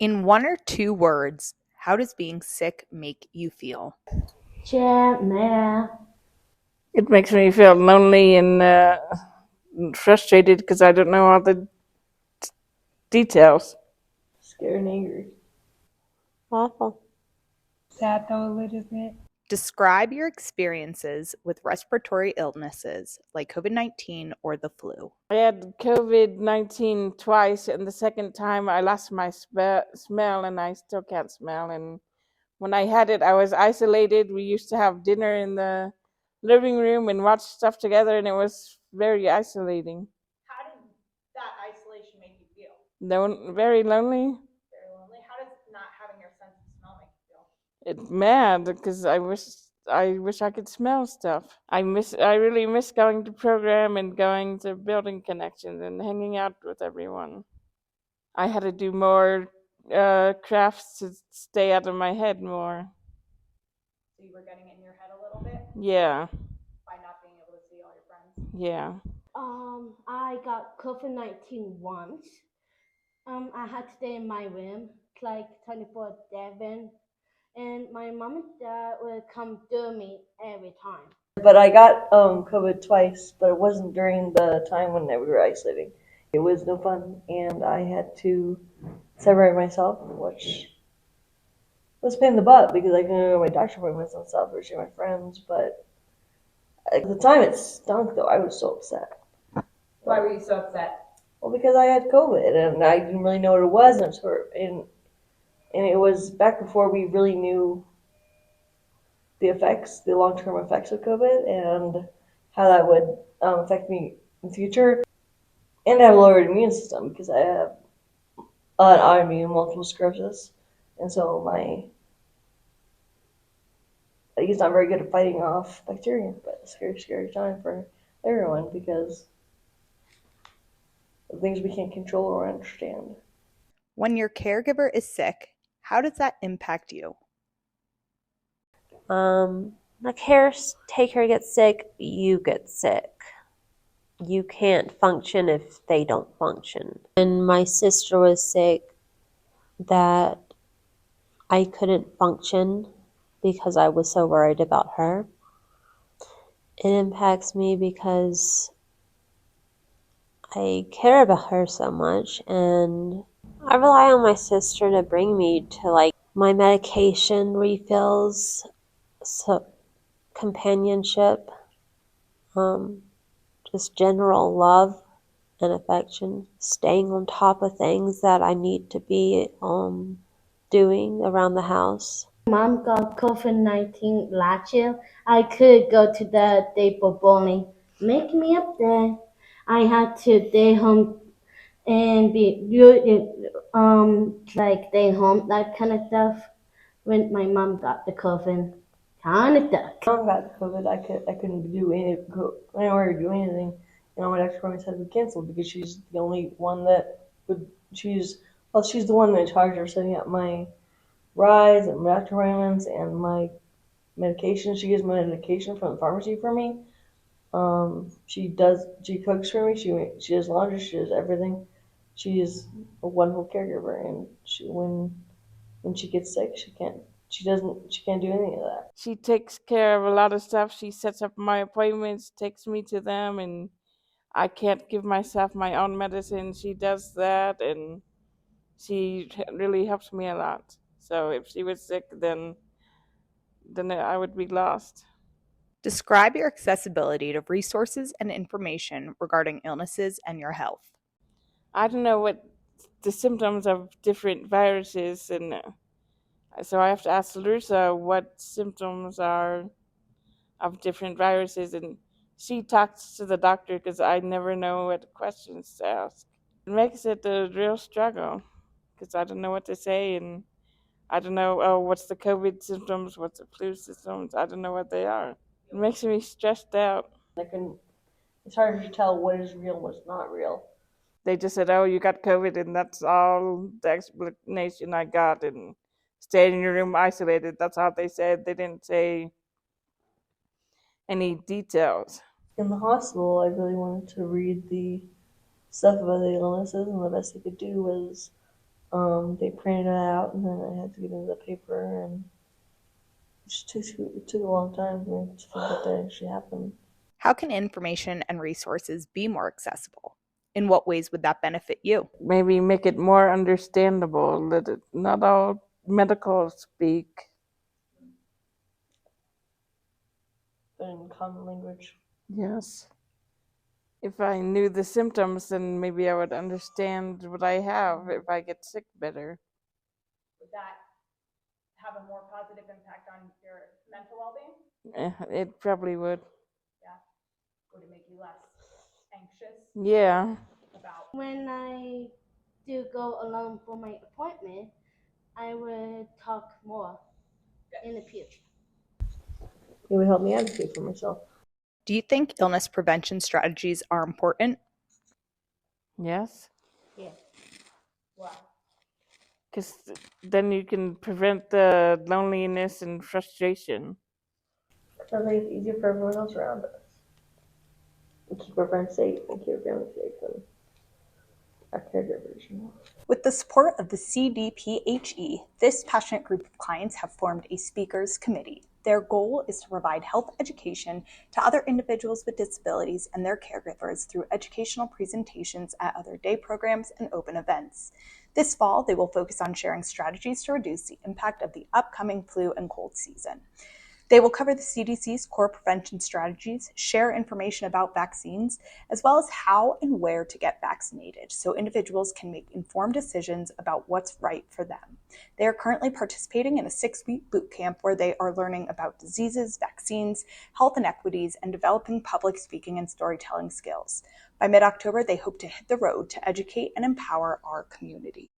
In one or two words, how does being sick make you feel? It makes me feel lonely and frustrated because I don't know all the details. Scared and angry. Awful. Sad though a little bit. Describe your experiences with respiratory illnesses like COVID-19 or the flu. I had COVID-19 twice, and the second time I lost my smell, and I still can't smell. And when I had it, I was isolated. We used to have dinner in the living room and watch stuff together, and it was very isolating. How did that isolation make you feel? Very lonely. Very lonely. How does not having your sense of smell make you feel? It's mad because I wish I could smell stuff. I really miss going to program and going to building connections and hanging out with everyone. I had to do more crafts to stay out of my head more. So you were getting it in your head a little bit Yeah, by not being able to see all your friends? yeah. I got COVID-19 once. I had to stay in my room like 24/7, and my mom and dad would come to me every time. But I got COVID twice, but it wasn't during the time when we were isolating. It was no fun, and I had to separate myself, which was a pain in the butt because I couldn't go to my doctor appointments and stuff or see my friends. But at the time, it stunk, though. I was so upset. Why were you so upset? Well, because I had COVID, and I didn't really know what it was, and it was back before we really knew the long-term effects of COVID, and how that would affect me in the future. And I have a lowered immune system because I have an autoimmune multiple sclerosis, and so he's not very good at fighting off bacteria. But it's a scary, scary time for everyone because of things we can't control or understand. When your caregiver is sick, how does that impact you? The caretaker gets sick, you get sick. You can't function if they don't function. When my sister was sick, that I couldn't function because I was so worried about her. It impacts me because I care about her so much, and I rely on my sister to bring me to like my medication refills, so companionship, just general love and affection, staying on top of things that I need to be doing around the house. Mom got COVID-19 last year. I could go to the day for bowling. Make me up there. I had to stay home and be like stay home, that kind of stuff. When my mom got the COVID, kind of stuff. When I got COVID, I couldn't do anywhere to do anything. And all my doctor appointments had to be canceled because she's the only one that would. She's the one in charge of setting up my rides and my doctor appointments and my medication. She gives my medication from the pharmacy for me. She cooks for me. She does laundry. She does everything. She is a wonderful caregiver, and when she gets sick, she can't do any of that. She takes care of a lot of stuff. She sets up my appointments, takes me to them, and I can't give myself my own medicine. She does that, and she really helps me a lot. So if she was sick, then I would be lost. Describe your accessibility to resources and information regarding illnesses and your health. I don't know what the symptoms of different viruses, and so I have to ask Larissa what symptoms are of different viruses, and she talks to the doctor because I never know what questions to ask. It makes it a real struggle because I don't know what to say, and I don't know, oh, what's the COVID symptoms, what's the flu symptoms, I don't know what they are. It makes me stressed out. It's hard to tell what is real and what's not real. They just said, oh, you got COVID, and that's all the explanation I got, and stayed in your room isolated. That's all they said. They didn't say any details. In the hospital, I really wanted to read the stuff about the illnesses, and the best they could do was They printed it out, and then I had to get into the paper, and it took a long time for me to think that actually happened. How can information and resources be more accessible? In what ways would that benefit you? Maybe make it more understandable that not all medical speak. But in common language. Yes. If I knew the symptoms, then maybe I would understand what I have if I get sick better. Would that have a more positive impact on your mental well-being? It probably would. Yeah. Would it make you less anxious Yeah. about? When I do go alone for my appointment, I would talk more in the future. It would help me advocate for myself. Do you think illness prevention strategies are important? Yes. Yeah. Why? Because then you can prevent the loneliness and frustration. That makes it easier for everyone else around us. And keep our friends safe and keep our family safe and our caregivers. With the support of the CDPHE, this passionate group of clients have formed a speakers committee. Their goal is to provide health education to other individuals with disabilities and their caregivers through educational presentations at other day programs and open events. This fall, they will focus on sharing strategies to reduce the impact of the upcoming flu and cold season. They will cover the CDC's core prevention strategies, share information about vaccines, as well as how and where to get vaccinated so individuals can make informed decisions about what's right for them. They are currently participating in a 6-week boot camp where they are learning about diseases, vaccines, health inequities, and developing public speaking and storytelling skills. By mid-October, they hope to hit the road to educate and empower our community.